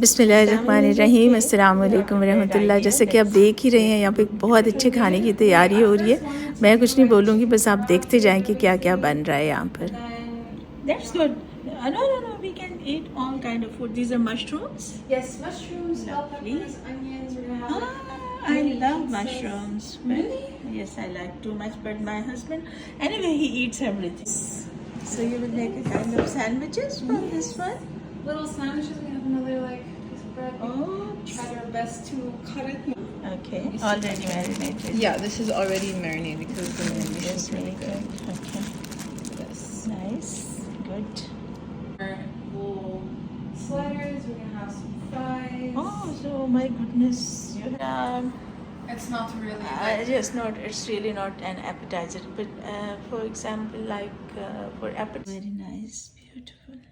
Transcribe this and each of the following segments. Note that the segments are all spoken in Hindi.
बिस्मिल्लाहिर्रहमानिर्रहीम, अस्सलाम वालेकुम रहमतुल्लाह। जैसे कि आप देख ही रहे हैं, यहाँ पे बहुत अच्छे खाने की तैयारी हो रही है। मैं कुछ नहीं बोलूँगी, बस आप देखते जाएं कि क्या क्या बन रहा है यहाँ पर। That's good. No. We can eat all kind of food. These are mushrooms. Yes, mushrooms, bell peppers, onions. We're gonna have I love mushrooms. Really? Yes, I like too much. But my husband, anyway, he eats everything. So you will make a kind of sandwiches from this one. little sandwiches. We have another piece of bread. Oh. Tried our best to cut it. Okay, already marinated. Yeah, this is already marinated because the marination is really good. Okay, Yes. nice, good. We'll sliders. We're gonna have some fries. Oh, so my goodness, you have. It's not really. Yes, not. It's really not an appetizer, but for example, for appetizer. Very nice, beautiful.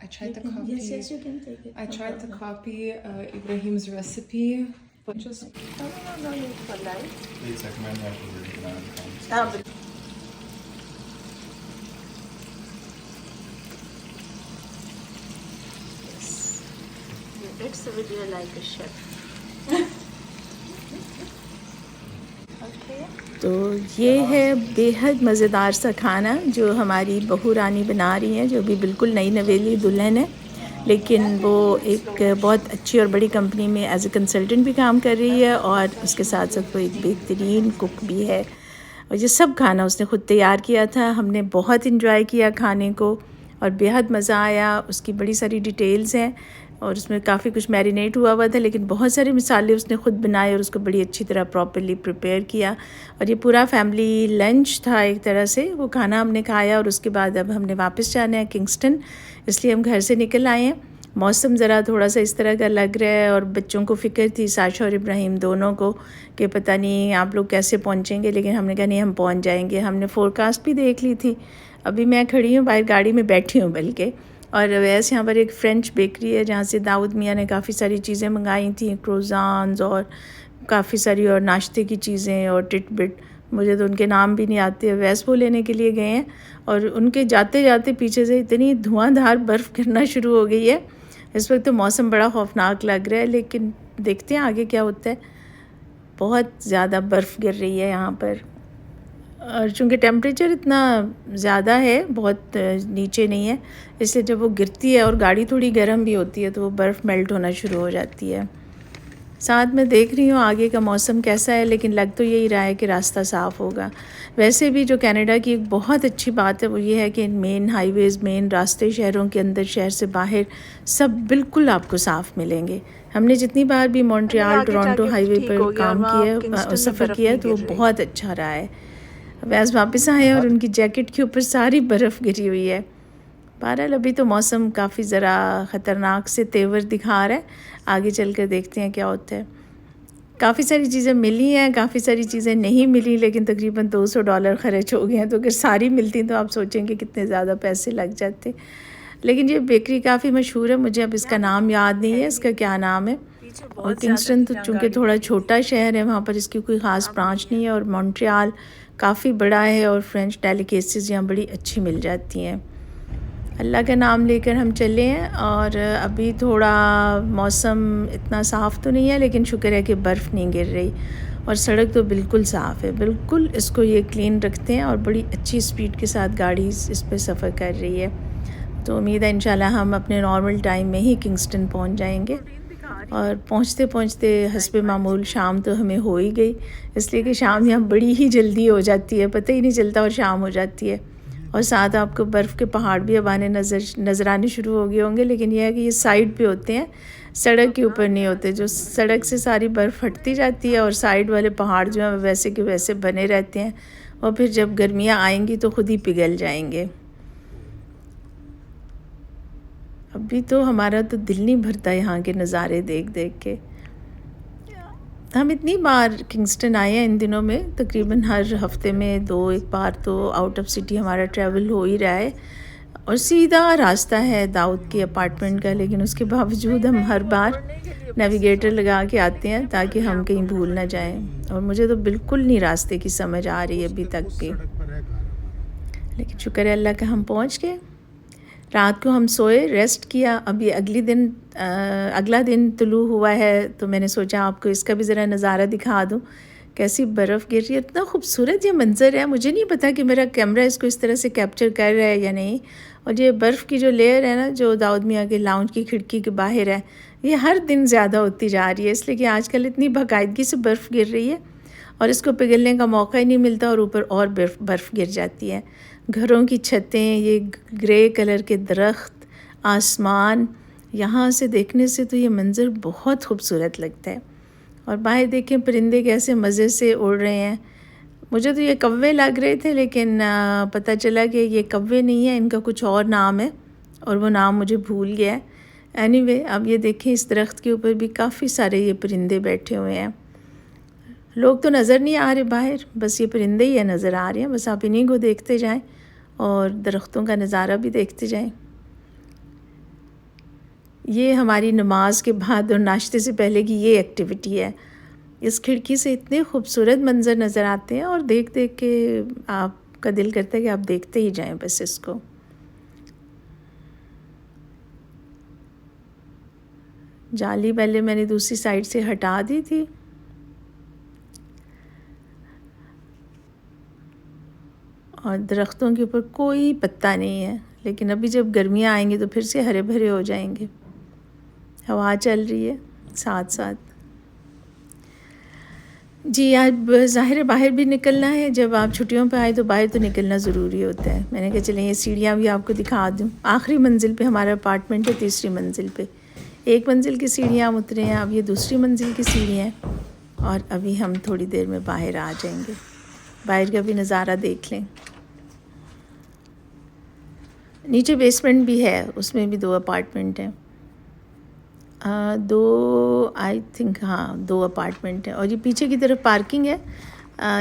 I tried the copy. Yes, you can take it. I tried the copy Ibrahim's recipe, but just No, you for life. एक सेकंड में आपको वीडियो बनाना है। It's a video like a chef. तो ये है बेहद मज़ेदार सा खाना जो हमारी बहू रानी बना रही हैं, जो भी बिल्कुल नई नवेली दुल्हन है, लेकिन वो एक बहुत अच्छी और बड़ी कंपनी में एज ए कंसल्टेंट भी काम कर रही है और उसके साथ साथ वो एक बेहतरीन कुक भी है। और ये सब खाना उसने ख़ुद तैयार किया था। हमने बहुत इन्जॉय किया खाने को और बेहद मज़ा आया। उसकी बड़ी सारी डिटेल्स हैं और उसमें काफ़ी कुछ मैरिनेट हुआ था, लेकिन बहुत सारे मसाले उसने ख़ुद बनाए और उसको बड़ी अच्छी तरह प्रॉपर्ली प्रिपेयर किया। और ये पूरा फैमिली लंच था एक तरह से। वो खाना हमने खाया और उसके बाद अब हमने वापस जाना है किंगस्टन, इसलिए हम घर से निकल आए हैं। मौसम ज़रा थोड़ा सा इस तरह का लग रहा है और बच्चों को फ़िक्र थी, साशा और इब्राहिम दोनों को, कि पता नहीं आप लोग कैसे पहुँचेंगे, लेकिन हमने कहा नहीं, हम पहुँच जाएंगे। हमने फ़ोरकास्ट भी देख ली थी। अभी मैं खड़ी हूँ बाहर, गाड़ी में बैठी हूँ बल्कि। और वैसे यहाँ पर एक फ़्रेंच बेकरी है जहाँ से दाऊद मियाँ ने काफ़ी सारी चीज़ें मंगाई थी, क्रोज़ान्स और काफ़ी सारी और नाश्ते की चीज़ें और टिटबिट, मुझे तो उनके नाम भी नहीं आते। वैसे वो लेने के लिए गए हैं और उनके जाते जाते पीछे से इतनी धुआंधार बर्फ़ गिरना शुरू हो गई है। इस वक्त तो मौसम बड़ा खौफनाक लग रहा है, लेकिन देखते हैं आगे क्या होता है। बहुत ज़्यादा बर्फ़ गिर रही है यहाँ पर और चूँकि टेम्परेचर इतना ज़्यादा है, बहुत नीचे नहीं है, इसलिए जब वो गिरती है और गाड़ी थोड़ी गर्म भी होती है तो वो बर्फ़ मेल्ट होना शुरू हो जाती है। साथ में देख रही हूँ आगे का मौसम कैसा है, लेकिन लग तो यही रहा है कि रास्ता साफ़ होगा। वैसे भी जो कनाडा की एक बहुत अच्छी बात है वो ये है कि मेन हाईवेज़, मेन रास्ते शहरों के अंदर, शहर से बाहर सब बिल्कुल आपको साफ़ मिलेंगे। हमने जितनी बार भी मॉन्ट्रियल टोरंटो हाईवे पर काम किया, सफ़र किया, तो वो बहुत अच्छा रहा है। वैसे वापस आए और उनकी जैकेट के ऊपर सारी बर्फ़ गिरी हुई है। बहरहाल अभी तो मौसम काफ़ी ज़रा ख़तरनाक से तेवर दिखा रहा है, आगे चल कर देखते हैं क्या होता है। काफ़ी सारी चीज़ें मिली हैं, काफ़ी सारी चीज़ें नहीं मिली, लेकिन तकरीबन $200 ख़र्च हो गए हैं। तो अगर सारी मिलती तो आप सोचेंगे कितने ज़्यादा पैसे लग जाते। लेकिन ये बेकरी काफ़ी मशहूर है, मुझे अब इसका नाम याद नहीं है, इसका क्या नाम है। और किंगस्टन तो चूँकि थोड़ा छोटा शहर है, वहाँ पर इसकी कोई ख़ास ब्रांच नहीं है, और मॉन्ट्रियल काफ़ी बड़ा है और फ्रेंच डेलिकेसीज़ यहाँ बड़ी अच्छी मिल जाती हैं। अल्लाह का नाम लेकर हम चले हैं और अभी थोड़ा मौसम इतना साफ़ तो नहीं है, लेकिन शुक्र है कि बर्फ़ नहीं गिर रही और सड़क तो बिल्कुल साफ़ है। बिल्कुल इसको ये क्लीन रखते हैं और बड़ी अच्छी स्पीड के साथ गाड़ी इस पर सफ़र कर रही है। तो उम्मीद है इंशाल्लाह हम अपने नॉर्मल टाइम में ही किंगस्टन पहुँच जाएंगे। और पहुँचते पहुँचते हस्बे मामूल शाम तो हमें हो ही गई, इसलिए कि शाम यहाँ बड़ी ही जल्दी हो जाती है, पता ही नहीं चलता और शाम हो जाती है। और साथ आपको बर्फ़ के पहाड़ भी अब आने नज़र आने शुरू हो गए होंगे, लेकिन यह है कि ये साइड पे होते हैं, सड़क के ऊपर नहीं होते। जो सड़क से सारी बर्फ़ हटती जाती है और साइड वाले पहाड़ जो हैं वैसे के वैसे बने रहते हैं, और फिर जब गर्मियाँ आएंगी तो ख़ुद ही पिघल जाएंगे। अभी तो हमारा तो दिल नहीं भरता यहाँ के नज़ारे देख देख के। हम इतनी बार किंगस्टन आए हैं इन दिनों में, तकरीबन हर हफ्ते में 2-1 बार तो आउट ऑफ सिटी हमारा ट्रैवल हो ही रहा है और सीधा रास्ता है दाऊद के अपार्टमेंट का, लेकिन उसके बावजूद हम हर बार नेविगेटर लगा के आते हैं ताकि हम कहीं भूल ना जाएं। और मुझे तो बिल्कुल नहीं रास्ते की समझ आ रही है अभी तक भी, लेकिन शुक्र है अल्लाह का हम पहुँच गए। रात को हम सोए, रेस्ट किया। अभी अगले दिन अगला दिन तुलू हुआ है, तो मैंने सोचा आपको इसका भी ज़रा नज़ारा दिखा दूँ, कैसी बर्फ़ गिर रही है। इतना खूबसूरत ये मंज़र है, मुझे नहीं पता कि मेरा कैमरा इसको इस तरह से कैप्चर कर रहा है या नहीं। और ये बर्फ़ की जो लेयर है ना, जो दाऊद मियाँ के लाउंज की खिड़की के बाहर है, ये हर दिन ज़्यादा होती जा रही है, इसलिए कि आजकल इतनी बाकायदगी से बर्फ़ गिर रही है और इसको पिघलने का मौका ही नहीं मिलता, और ऊपर और बर्फ़ गिर जाती है। घरों की छतें, ये ग्रे कलर के दरख्त, आसमान, यहाँ से देखने से तो ये मंज़र बहुत खूबसूरत लगता है। और बाहर देखें परिंदे कैसे मज़े से उड़ रहे हैं। मुझे तो ये कौवे लग रहे थे, लेकिन पता चला कि ये कौवे नहीं है, इनका कुछ और नाम है और वो नाम मुझे भूल गया है। एनीवे, अब ये देखें इस दरख्त के ऊपर भी काफ़ी सारे ये परिंदे बैठे हुए हैं। लोग तो नज़र नहीं आ रहे बाहर, बस ये परिंदे ही नज़र आ रहे हैं। बस आप इन्हीं को देखते जाएं और दरख्तों का नज़ारा भी देखते जाएं। ये हमारी नमाज के बाद और नाश्ते से पहले की ये एक्टिविटी है। इस खिड़की से इतने खूबसूरत मंज़र नज़र आते हैं और देख देख के आपका दिल करता है कि आप देखते ही जाएं बस इसको। जाली पहले मैंने दूसरी साइड से हटा दी थी। और दरख्तों के ऊपर कोई पत्ता नहीं है, लेकिन अभी जब गर्मियाँ आएंगी तो फिर से हरे भरे हो जाएंगे। हवा चल रही है साथ साथ। जी, आज ज़ाहिर है बाहर भी निकलना है। जब आप छुट्टियों पे आए तो बाहर तो निकलना ज़रूरी होता है। मैंने कहा चलें ये सीढ़ियाँ भी आपको दिखा दूँ। आखिरी मंजिल पे हमारा अपार्टमेंट है, तीसरी मंजिल पे। एक मंजिल की सीढ़ियाँ हम उतरे हैं, अब ये दूसरी मंजिल की सीढ़ियाँ हैं और अभी हम थोड़ी देर में बाहर आ जाएंगे। बाहर का भी नज़ारा देख लें। नीचे बेसमेंट भी है, उसमें भी 2 अपार्टमेंट हैं। 2 आई थिंक, हाँ 2 अपार्टमेंट हैं। और ये पीछे की तरफ पार्किंग है,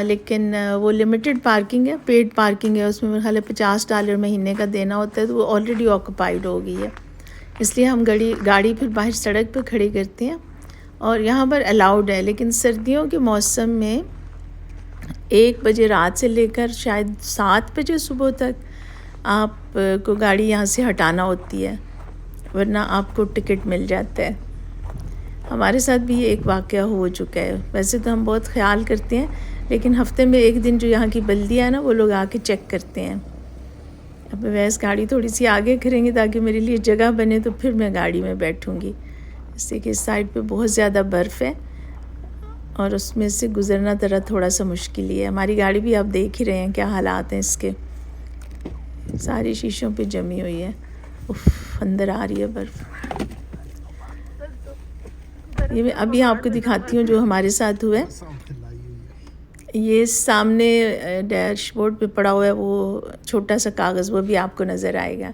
लेकिन वो लिमिटेड पार्किंग है, पेड पार्किंग है। उसमें मेरे ख्याल है $50 महीने का देना होता है, तो वो ऑलरेडी ऑक्यूपाइड हो गई है। इसलिए हम गाड़ी फिर बाहर सड़क पर खड़ी करते हैं और यहाँ पर अलाउड है। लेकिन सर्दियों के मौसम में 1 बजे रात से लेकर शायद 7 बजे सुबह तक आपको गाड़ी यहाँ से हटाना होती है, वरना आपको टिकट मिल जाता है। हमारे साथ भी ये एक वाक़या हो चुका है। वैसे तो हम बहुत ख्याल करते हैं, लेकिन हफ्ते में एक दिन जो यहाँ की बल्दिया है ना, वो लोग आके चेक करते हैं। अब वैसे गाड़ी थोड़ी सी आगे करेंगे ताकि मेरे लिए जगह बने, तो फिर मैं गाड़ी में बैठूँगी। इससे कि इस साइड पे बहुत ज़्यादा बर्फ़ है और उसमें से गुज़रना ज़रा थोड़ा सा मुश्किल ही है। हमारी गाड़ी भी आप देख ही रहे हैं क्या हालात हैं इसके, सारी शीशों पे जमी हुई है। उफ, अंदर आ रही है बर्फ़। ये मैं अभी आपको दिखाती हूँ जो हमारे साथ हुआ है। ये सामने डैशबोर्ड पे पड़ा हुआ है वो छोटा सा कागज़, वो भी आपको नज़र आएगा।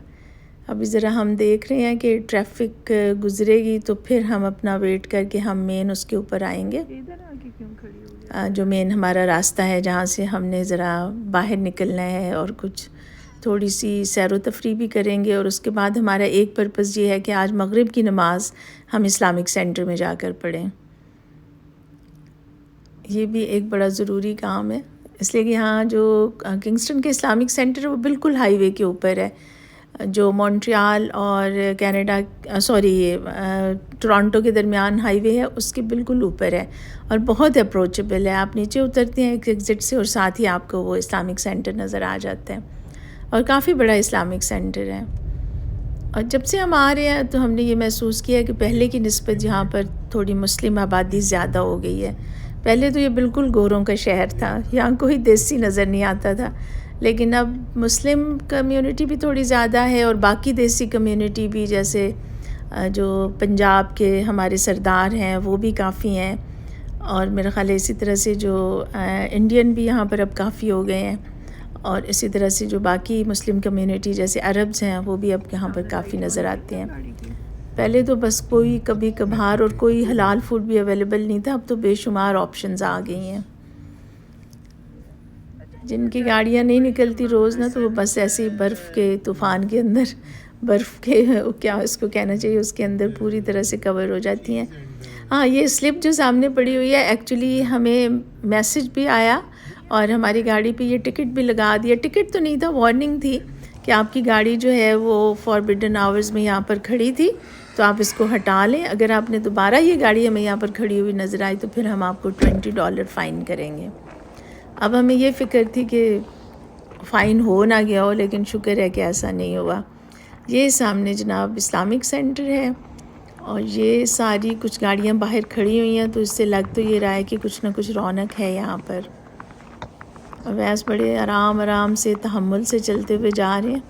अभी ज़रा हम देख रहे हैं कि ट्रैफिक गुज़रेगी तो फिर हम अपना वेट करके हम मेन उसके ऊपर आएंगे। इधर आके क्यों खड़ी हो गई? जो मेन हमारा रास्ता है जहाँ से हमने ज़रा बाहर निकलना है और कुछ थोड़ी सी सैर व तफरी भी करेंगे। और उसके बाद हमारा एक पर्पज़ ये है कि आज मगरिब की नमाज़ हम इस्लामिक सेंटर में जाकर पढ़ें। ये भी एक बड़ा ज़रूरी काम है, इसलिए कि यहाँ जो किंगस्टन के इस्लामिक सेंटर है वो बिल्कुल हाईवे के ऊपर है। जो मॉन्ट्रियल और टोरंटो के दरमियान हाईवे है उसके बिल्कुल ऊपर है और बहुत अप्रोचेबल है। आप नीचे उतरते हैं एक एग्ज़िट से और साथ ही आपको वो इस्लामिक सेंटर नज़र आ जाता है और काफ़ी बड़ा इस्लामिक सेंटर है। और जब से हम आ रहे हैं तो हमने ये महसूस किया कि पहले की निस्बत यहाँ पर थोड़ी मुस्लिम आबादी ज़्यादा हो गई है। पहले तो ये बिल्कुल गोरों का शहर था, यहाँ कोई देसी नज़र नहीं आता था, लेकिन अब मुस्लिम कम्युनिटी भी थोड़ी ज़्यादा है और बाकी देसी कम्युनिटी भी, जैसे जो पंजाब के हमारे सरदार हैं वो भी काफ़ी हैं और मेरा ख़्याल है इसी तरह से जो इंडियन भी यहाँ पर अब काफ़ी हो गए हैं और इसी तरह से जो बाकी मुस्लिम कम्युनिटी जैसे अरब्स हैं वो भी अब यहाँ पर काफ़ी नज़र आते हैं। पहले तो बस कोई कभी कभार और कोई हलाल फूड भी अवेलेबल नहीं था, अब तो बेशुमार ऑप्शंस आ गई हैं। जिनकी गाड़ियाँ नहीं निकलती रोज़ ना, तो वो बस ऐसे ही बर्फ़ के तूफ़ान के अंदर, बर्फ़ के क्या उसको कहना चाहिए, उसके अंदर पूरी तरह से कवर हो जाती हैं। हाँ, ये स्लिप जो सामने पड़ी हुई है, एक्चुअली हमें मैसेज भी आया और हमारी गाड़ी पे ये टिकट भी लगा दिया। टिकट तो नहीं था, वार्निंग थी कि आपकी गाड़ी जो है वो फॉरबिडन आवर्स में यहाँ पर खड़ी थी, तो आप इसको हटा लें। अगर आपने दोबारा ये गाड़ी हमें यहाँ पर खड़ी हुई नज़र आई तो फिर हम आपको $20 फ़ाइन करेंगे। अब हमें ये फ़िक्र थी कि फ़ाइन हो ना गया हो, लेकिन शुक्र है कि ऐसा नहीं हुआ। ये सामने जनाब इस्लामिक सेंटर है और ये सारी कुछ गाड़ियाँ बाहर खड़ी हुई हैं, तो इससे लग तो ये रहा है कि कुछ ना कुछ रौनक है यहाँ पर। और वैसे बड़े आराम आराम से तहम्मुल से चलते हुए जा रहे हैं।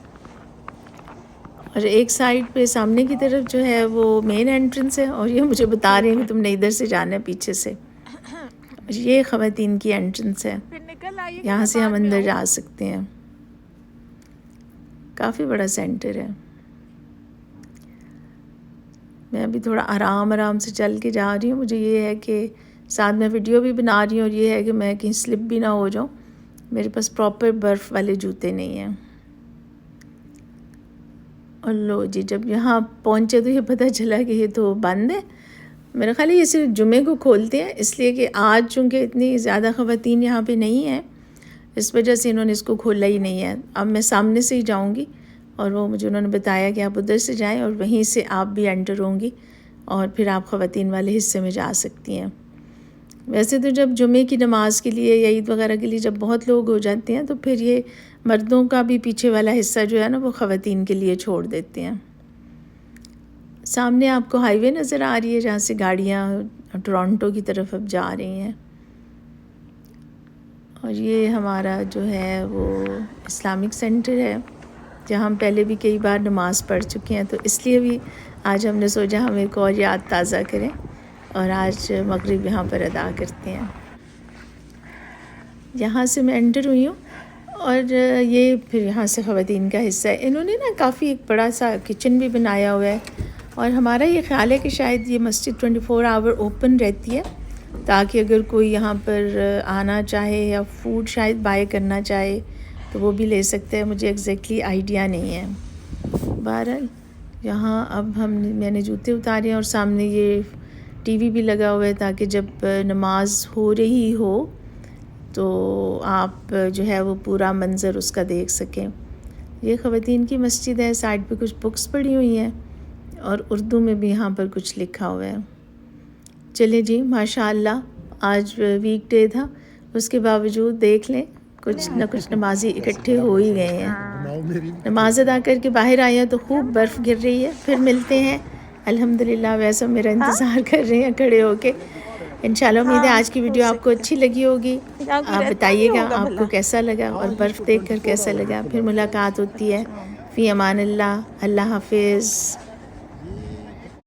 और एक साइड पे सामने की तरफ जो है वो मेन एंट्रेंस है और ये मुझे बता रहे हैं कि तुमने इधर से जाना है पीछे से। ये ख़वातीन की एंट्रेंस है, यहाँ से हम अंदर जा सकते हैं। काफ़ी बड़ा सेंटर है। मैं अभी थोड़ा आराम आराम से चल के जा रही हूँ। मुझे ये है कि साथ में वीडियो भी बना रही हूँ और ये है कि मैं कहीं स्लिप भी ना हो जाऊँ। मेरे पास प्रॉपर बर्फ़ वाले जूते नहीं हैं। और लो जी, जब यहाँ पहुँचे तो ये पता चला कि ये तो बंद है। मेरा ख़्याल है ये सिर्फ जुमे को खोलते हैं, इसलिए कि आज चूँकि इतनी ज़्यादा ख़वातीन यहाँ पे नहीं हैं, इस वजह से इन्होंने इसको खोला ही नहीं है। अब मैं सामने से ही जाऊँगी और वो मुझे उन्होंने बताया कि आप उधर से जाएं और वहीं से आप भी एंटर होंगी और फिर आप ख़वातीन वाले हिस्से में जा सकती हैं। वैसे तो जब जुमे की नमाज़ के लिए या ईद वगैरह के लिए जब बहुत लोग हो जाते हैं तो फिर ये मर्दों का भी पीछे वाला हिस्सा जो है ना वो ख़वातीन के लिए छोड़ देते हैं। सामने आपको हाईवे नज़र आ रही है जहाँ से गाड़ियाँ टोरंटो की तरफ अब जा रही हैं। और ये हमारा जो है वो इस्लामिक सेंटर है जहाँ हम पहले भी कई बार नमाज़ पढ़ चुके हैं, तो इसलिए भी आज हमने सोचा हम एक और याद ताज़ा करें और आज मगरिब यहाँ पर अदा करते हैं। यहाँ से मैं एंटर हुई हूँ और ये फिर यहाँ से ख़वातीन का हिस्सा है। इन्होंने ना काफ़ी एक बड़ा सा किचन भी बनाया हुआ है और हमारा ये ख़्याल है कि शायद ये मस्जिद 24 आवर ओपन रहती है ताकि अगर कोई यहाँ पर आना चाहे या फ़ूड शायद बाय करना चाहे तो वो भी ले सकते हैं। मुझे एग्जैक्टली आइडिया नहीं है। बहरहाल यहाँ अब मैंने जूते उतारे हैं और सामने ये टीवी भी लगा हुआ है ताकि जब नमाज हो रही हो तो आप जो है वो पूरा मंज़र उसका देख सकें। ये ख़वातीन की मस्जिद है। साइड पे कुछ बुक्स पड़ी हुई हैं और उर्दू में भी यहाँ पर कुछ लिखा हुआ है। चले जी, माशाअल्लाह आज वीकडे था, उसके बावजूद देख लें कुछ न कुछ नमाजी इकट्ठे हो ही गए हैं। नमाज अदा करके बाहर आए हैं तो खूब बर्फ़ गिर रही है। फिर मिलते हैं अल्हम्दुलिल्लाह। वैसा मेरा इंतज़ार कर रहे हैं खड़े होके। इंशाल्लाह उम्मीद है आज की वीडियो आपको अच्छी लगी होगी। आप बताइएगा आपको कैसा लगा और बर्फ़ देखकर कैसा लगा। फिर मुलाकात होती है। फ़ी अमान अल्लाह। अल्लाह हाफ़िज़।